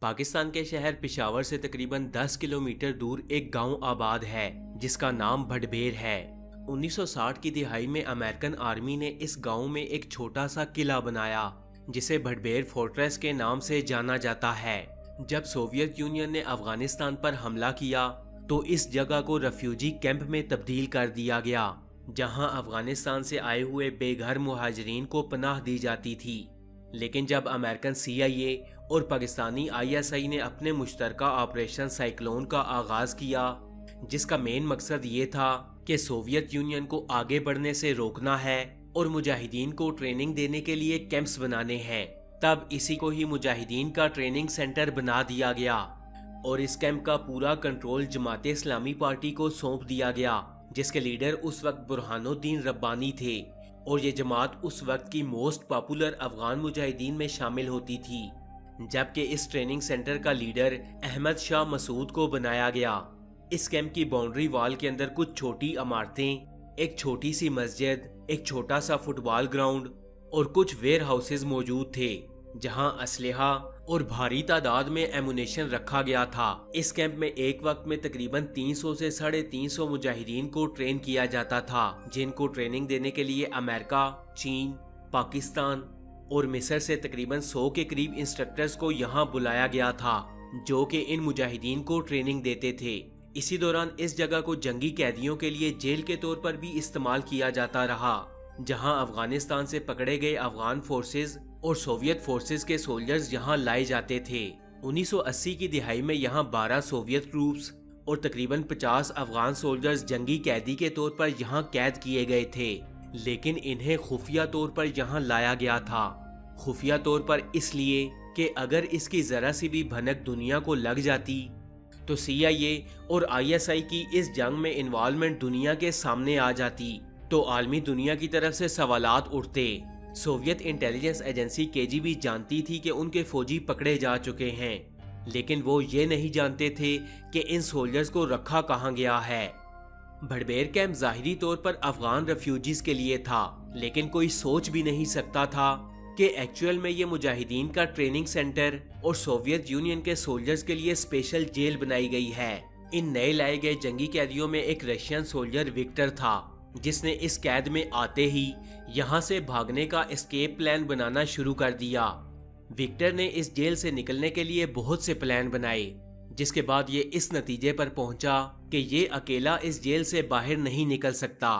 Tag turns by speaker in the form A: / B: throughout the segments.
A: پاکستان کے شہر پشاور سے تقریباً 10 کلومیٹر دور ایک گاؤں آباد ہے جس کا نام بھٹبیر ہے۔ 1960 کی دہائی میں امریکن آرمی نے اس گاؤں میں ایک چھوٹا سا قلعہ بنایا جسے بھٹبیر فورٹریس کے نام سے جانا جاتا ہے۔ جب سوویت یونین نے افغانستان پر حملہ کیا تو اس جگہ کو ریفیوجی کیمپ میں تبدیل کر دیا گیا جہاں افغانستان سے آئے ہوئے بے گھر مہاجرین کو پناہ دی جاتی تھی۔ لیکن جب امریکن CIA اور پاکستانی ISI نے اپنے مشترکہ آپریشن سائیکلون کا آغاز کیا جس کا مین مقصد یہ تھا کہ سوویت یونین کو آگے بڑھنے سے روکنا ہے اور مجاہدین کو ٹریننگ دینے کے لیے کیمپس بنانے ہیں، تب اسی کو ہی مجاہدین کا ٹریننگ سینٹر بنا دیا گیا اور اس کیمپ کا پورا کنٹرول جماعت اسلامی پارٹی کو سونپ دیا گیا جس کے لیڈر اس وقت برہان الدین ربانی تھے، اور یہ جماعت اس وقت کی موسٹ پاپولر افغان مجاہدین میں شامل ہوتی تھی۔ جبکہ اس ٹریننگ سینٹر کا لیڈر احمد شاہ مسعود کو بنایا گیا۔ اس کیمپ کی باؤنڈری وال کے اندر کچھ چھوٹی عمارتیں، ایک چھوٹی سی مسجد، ایک چھوٹا سا فٹ بال گراؤنڈ اور کچھ ویئر ہاؤسز موجود تھے جہاں اسلحہ اور بھاری تعداد میں ایمونیشن رکھا گیا تھا۔ اس کیمپ میں ایک وقت میں تقریباً 300 سے 350 مجاہدین کو ٹرین کیا جاتا تھا جن کو ٹریننگ دینے کے لیے امریکہ، چین، پاکستان اور مصر سے تقریباً 100 کے قریب انسٹرکٹرز کو یہاں بلایا گیا تھا جو کہ ان مجاہدین کو ٹریننگ دیتے تھے۔ اسی دوران اس جگہ کو جنگی قیدیوں کے لیے جیل کے طور پر بھی استعمال کیا جاتا رہا جہاں افغانستان سے پکڑے گئے افغان فورسز اور سوویت فورسز کے سولجرز یہاں لائے جاتے تھے۔ 1980 کی دہائی میں یہاں 12 سوویت ٹروپس اور تقریباً 50 افغان سولجرز جنگی قیدی کے طور پر یہاں قید کیے گئے تھے، لیکن انہیں خفیہ طور پر یہاں لایا گیا تھا۔ خفیہ طور پر اس لیے کہ اگر اس کی ذرا سی بھی بھنک دنیا کو لگ جاتی تو CIA اور ISI کی اس جنگ میں انوالومنٹ دنیا کے سامنے آ جاتی تو عالمی دنیا کی طرف سے سوالات اٹھتے۔ سوویت انٹیلیجنس ایجنسی KGB جانتی تھی کہ ان کے فوجی پکڑے جا چکے ہیں، لیکن وہ یہ نہیں جانتے تھے کہ ان سولجرز کو رکھا کہاں گیا ہے۔ بھٹبیر کیمپ ظاہری طور پر افغان ریفیوجیز کے لیے تھا، لیکن کوئی سوچ بھی نہیں سکتا تھا کہ ایکچوئل میں یہ مجاہدین کا ٹریننگ سینٹر اور سوویت یونین کے سولجرز کے لیے اسپیشل جیل بنائی گئی ہے۔ ان نئے لائے گئے جنگی قیدیوں میں ایک رشین سولجر وکٹر تھا جس نے اس قید میں آتے ہی یہاں سے بھاگنے کا اسکیپ پلان بنانا شروع کر دیا۔ وکٹر نے اس جیل سے نکلنے کے لیے بہت سے پلان بنائے جس کے بعد یہ اس نتیجے پر پہنچا کہ یہ اکیلا اس جیل سے باہر نہیں نکل سکتا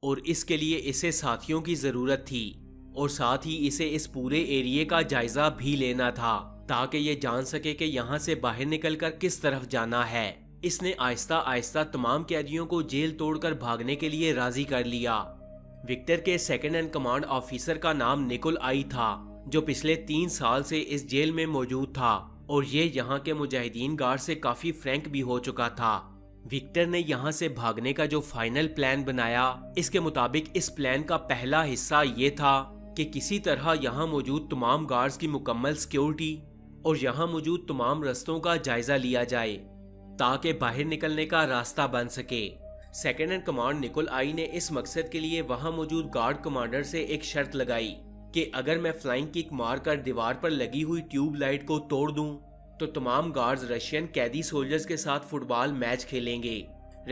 A: اور اس کے لیے اسے ساتھیوں کی ضرورت تھی، اور ساتھ ہی اسے اس پورے ایریے کا جائزہ بھی لینا تھا تاکہ یہ جان سکے کہ یہاں سے باہر نکل کر کس طرف جانا ہے۔ اس نے آہستہ آہستہ تمام قیدیوں کو جیل توڑ کر بھاگنے کے لیے راضی کر لیا۔ وکٹر کے سیکنڈ ان کمانڈ آفیسر کا نام نکول آئی تھا جو پچھلے 3 سال سے اس جیل میں موجود تھا اور یہ یہاں کے مجاہدین گارڈ سے کافی فرینک بھی ہو چکا تھا۔ وکٹر نے یہاں سے بھاگنے کا جو فائنل پلان بنایا، اس کے مطابق اس پلان کا پہلا حصہ یہ تھا کہ کسی طرح یہاں موجود تمام گارڈز کی مکمل سیکیورٹی اور یہاں موجود تمام رستوں کا جائزہ لیا جائے تاکہ باہر نکلنے کا راستہ بن سکے۔ سیکنڈ ان کمانڈ نکول آئی نے اس مقصد کے لیے وہاں موجود گارڈ کمانڈر سے ایک شرط لگائی کہ اگر میں فلائنگ کک مار کر دیوار پر لگی ہوئی ٹیوب لائٹ کو توڑ دوں تو تمام گارڈز رشین قیدی سولجرز کے ساتھ فٹ بال میچ کھیلیں گے۔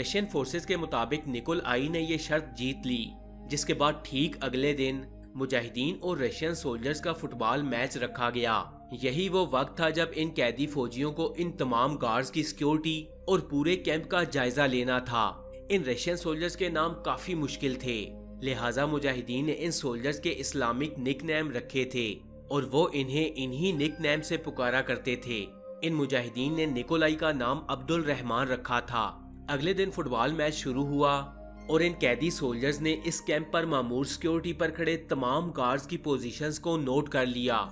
A: رشین فورسز کے مطابق نکول آئی نے یہ شرط جیت لی، جس کے بعد ٹھیک اگلے دن مجاہدین اور رشین سولجرز کا فٹ بال میچ رکھا گیا۔ یہی وہ وقت تھا جب ان قیدی فوجیوں کو ان تمام گارڈز کی سیکیورٹی اور پورے کیمپ کا جائزہ لینا تھا۔ ان رشین سولجرز کے نام کافی مشکل تھے، لہٰذا مجاہدین نے ان سولجرز کے اسلامک نک نیم رکھے تھے اور وہ انہیں انہی نک نیم سے پکارا کرتے تھے۔ ان مجاہدین نے نکولائی کا نام عبد الرحمن رکھا تھا۔ اگلے دن فٹ بال میچ شروع ہوا اور ان قیدی سولجرز نے اس کیمپ پر معمور سیکیورٹی پر کھڑے تمام گارڈز کی پوزیشنز کو نوٹ کر لیا۔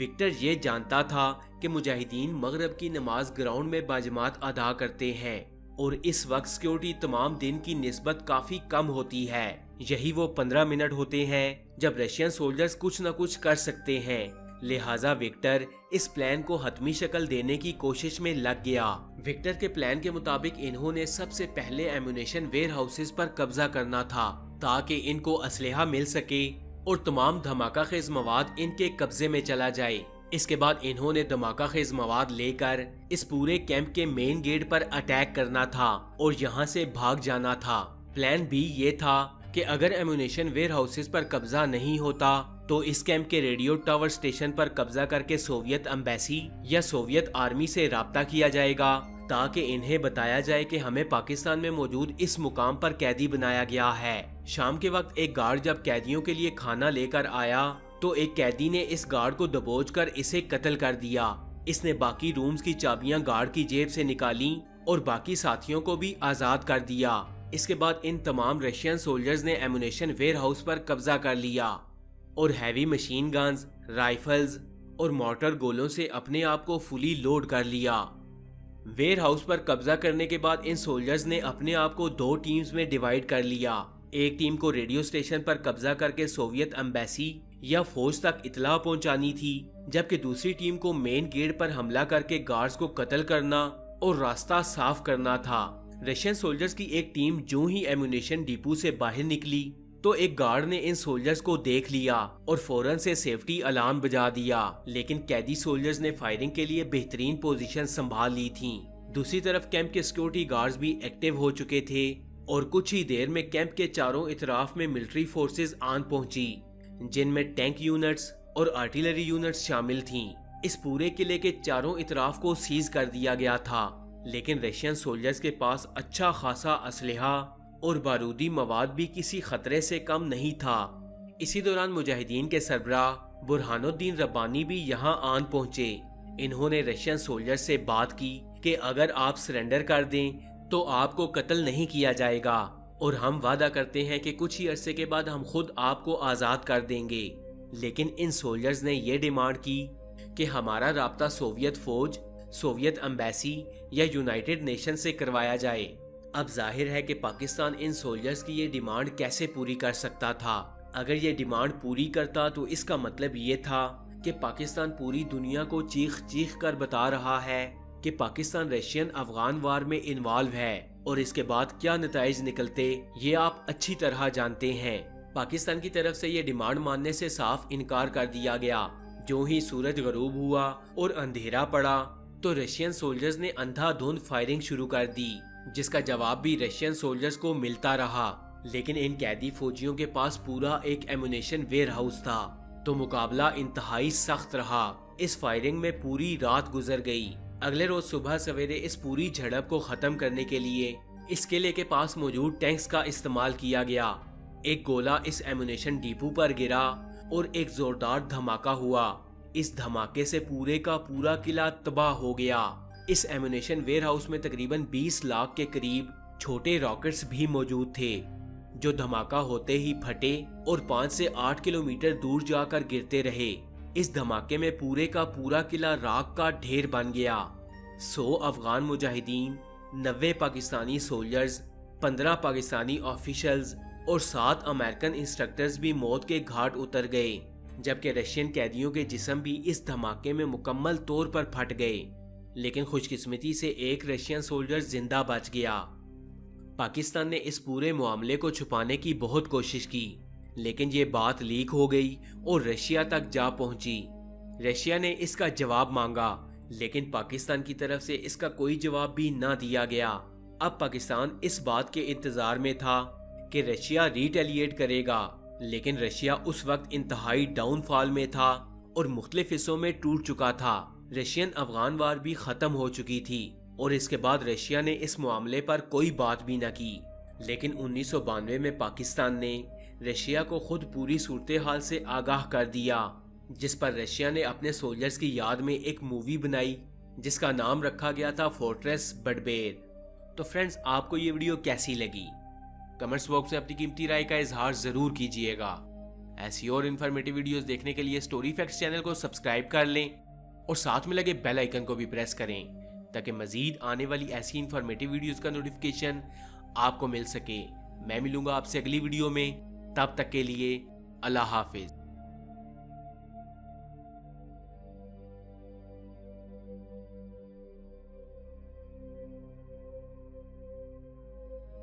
A: وکٹر یہ جانتا تھا کہ مجاہدین مغرب کی نماز گراؤنڈ میں باجماعت ادا کرتے ہیں اور اس وقت سیکیورٹی تمام دن کی نسبت کافی کم ہوتی ہے۔ یہی وہ 15 منٹ ہوتے ہیں جب رشین سولجرز کچھ نہ کچھ کر سکتے ہیں، لہٰذا وکٹر اس پلان کو حتمی شکل دینے کی کوشش میں لگ گیا۔ وکٹر کے پلان کے مطابق انہوں نے سب سے پہلے ایمونیشن ویئر ہاؤسز پر قبضہ کرنا تھا تاکہ ان کو اسلحہ مل سکے اور تمام دھماکہ خیز مواد ان کے قبضے میں چلا جائے۔ اس کے بعد انہوں نے دھماکہ خیز مواد لے کر اس پورے کیمپ کے مین گیٹ پر اٹیک کرنا تھا اور یہاں سے بھاگ جانا تھا۔ پلان بی یہ تھا کہ اگر ایمونیشن ویئر ہاؤسز پر قبضہ نہیں ہوتا تو اس کیمپ کے ریڈیو ٹاور سٹیشن پر قبضہ کر کے سوویت ایمبیسی یا سوویت آرمی سے رابطہ کیا جائے گا تاکہ انہیں بتایا جائے کہ ہمیں پاکستان میں موجود اس مقام پر قیدی بنایا گیا ہے۔ شام کے وقت ایک گارڈ جب قیدیوں کے لیے کھانا لے کر آیا تو ایک قیدی نے اس گارڈ کو دبوچ کر اسے قتل کر دیا۔ اس نے باقی رومز کی چابیاں گارڈ کی جیب سے نکالیں اور باقی ساتھیوں کو بھی آزاد کر دیا۔ اس کے بعد ان تمام رشین سولجرز نے ایمونیشن ویئر ہاؤس پر قبضہ کر لیا اور ہیوی مشین گنز، رائفلز اور مارٹر گولوں سے اپنے آپ کو فلی لوڈ کر لیا۔ ویئر ہاؤس پر قبضہ کرنے کے بعد ان سولجرز نے اپنے آپ کو 2 ٹیمز میں ڈیوائیڈ کر لیا۔ ایک ٹیم کو ریڈیو سٹیشن پر قبضہ کر کے سوویت ایمبیسی یا فوج تک اطلاع پہنچانی تھی، جبکہ دوسری ٹیم کو مین گیٹ پر حملہ کر کے گارڈز کو قتل کرنا اور راستہ صاف کرنا تھا۔ رشین سولجرز کی ایک ٹیم جو ہی ایمونیشن ڈیپو سے باہر نکلی تو ایک گارڈ نے ان سولجرز کو دیکھ لیا اور فوراً سے سیفٹی الارم بجا دیا، لیکن قیدی سولجرز نے فائرنگ کے لیے بہترین پوزیشن سنبھال لی تھیں۔ دوسری طرف کیمپ کے سیکورٹی گارڈز بھی ایکٹیو ہو چکے تھے اور کچھ ہی دیر میں کیمپ کے چاروں اطراف میں ملٹری فورسز آن پہنچی، جن میں ٹینک یونٹس اور آرٹلری یونٹس شامل تھیں۔ اس پورے قلعے کے چاروں اطراف کو سیز کر دیا گیا تھا، لیکن رشین سولجرز کے پاس اچھا خاصا اسلحہ اور بارودی مواد بھی کسی خطرے سے کم نہیں تھا۔ اسی دوران مجاہدین کے سربراہ برہان الدین ربانی بھی یہاں آن پہنچے۔ انہوں نے رشین سولجرز سے بات کی کہ اگر آپ سرنڈر کر دیں تو آپ کو قتل نہیں کیا جائے گا اور ہم وعدہ کرتے ہیں کہ کچھ ہی عرصے کے بعد ہم خود آپ کو آزاد کر دیں گے۔ لیکن ان سولجرز نے یہ ڈیمانڈ کی کہ ہمارا رابطہ سوویت فوج، سوویت ایمبیسی یا یونائٹڈ نیشن سے کروایا جائے۔ اب ظاہر ہے کہ پاکستان ان سولجرز کی یہ ڈیمانڈ کیسے پوری کر سکتا تھا۔ اگر یہ ڈیمانڈ پوری کرتا تو اس کا مطلب یہ تھا کہ پاکستان پوری دنیا کو چیخ چیخ کر بتا رہا ہے کہ پاکستان رشین افغان وار میں انوالو ہے، اور اس کے بعد کیا نتائج نکلتے یہ آپ اچھی طرح جانتے ہیں۔ پاکستان کی طرف سے یہ ڈیمانڈ ماننے سے صاف انکار کر دیا گیا۔ جو ہی سورج غروب ہوا اور اندھیرا پڑا تو رشین سولجرز نے اندھا دھند فائرنگ شروع کر دی، جس کا جواب بھی رشین سولجرز کو ملتا رہا۔ لیکن ان قیدی فوجیوں کے پاس پورا ایک ایمونیشن ویئر ہاؤس تھا، تو مقابلہ انتہائی سخت رہا۔ اس فائرنگ میں پوری رات گزر گئی۔ اگلے روز صبح سویرے اس پوری جھڑپ کو ختم کرنے کے لیے اس قلعے کے پاس موجود ٹینکس کا استعمال کیا گیا۔ ایک گولہ اس ایمونیشن ڈیپو پر گرا اور ایک زوردار دھماکہ ہوا۔ اس دھماکے سے پورے کا پورا قلعہ تباہ ہو گیا۔ اس ایمونیشن ویئر ہاؤس میں تقریباً 20 لاکھ کے قریب چھوٹے راکٹس بھی موجود تھے، جو دھماکہ ہوتے ہی پھٹے اور 5 سے 8 کلومیٹر دور جا کر گرتے رہے۔ اس دھماکے میں پورے کا پورا قلعہ راکھ کا ڈھیر بن گیا۔ 100 افغان مجاہدین، 90 پاکستانی سولجرز، 15 پاکستانی آفیشلز اور 7 امریکن انسٹرکٹرز بھی موت کے گھاٹ اتر گئے، جبکہ رشین قیدیوں کے جسم بھی اس دھماکے میں مکمل طور پر پھٹ گئے۔ لیکن خوش قسمتی سے ایک رشین سولجر زندہ بچ گیا۔ پاکستان نے اس پورے معاملے کو چھپانے کی بہت کوشش کی، لیکن یہ بات لیک ہو گئی اور رشیا تک جا پہنچی۔ رشیا نے اس کا جواب مانگا، لیکن پاکستان کی طرف سے اس کا کوئی جواب بھی نہ دیا گیا۔ اب پاکستان اس بات کے انتظار میں تھا کہ رشیا ریٹیلیٹ کرے گا، لیکن رشیا اس وقت انتہائی ڈاؤن فال میں تھا اور مختلف حصوں میں ٹوٹ چکا تھا۔ رشین افغان وار بھی ختم ہو چکی تھی اور اس کے بعد رشیا نے اس معاملے پر کوئی بات بھی نہ کی۔ لیکن 1992 میں پاکستان نے رشیا کو خود پوری صورتحال سے آگاہ کر دیا، جس پر رشیا نے اپنے سولجرز کی یاد میں ایک مووی بنائی جس کا نام رکھا گیا تھا فورٹریس بڈبیر۔ تو فرینڈز، آپ کو یہ ویڈیو کیسی لگی؟ کمنٹس باکس میں اپنی قیمتی رائے کا اظہار ضرور کیجیے گا۔ ایسی اور انفارمیٹیو ویڈیوز دیکھنے کے لیے سٹوری فیکٹس چینل کو سبسکرائب کر لیں اور ساتھ میں لگے بیل آئیکن کو بھی پریس کریں تاکہ مزید آنے والی ایسی انفارمیٹیو ویڈیوز کا نوٹیفیکیشن آپ کو مل سکے۔ میں ملوں گا آپ سے اگلی ویڈیو میں، تب تک کے لیے اللہ حافظ۔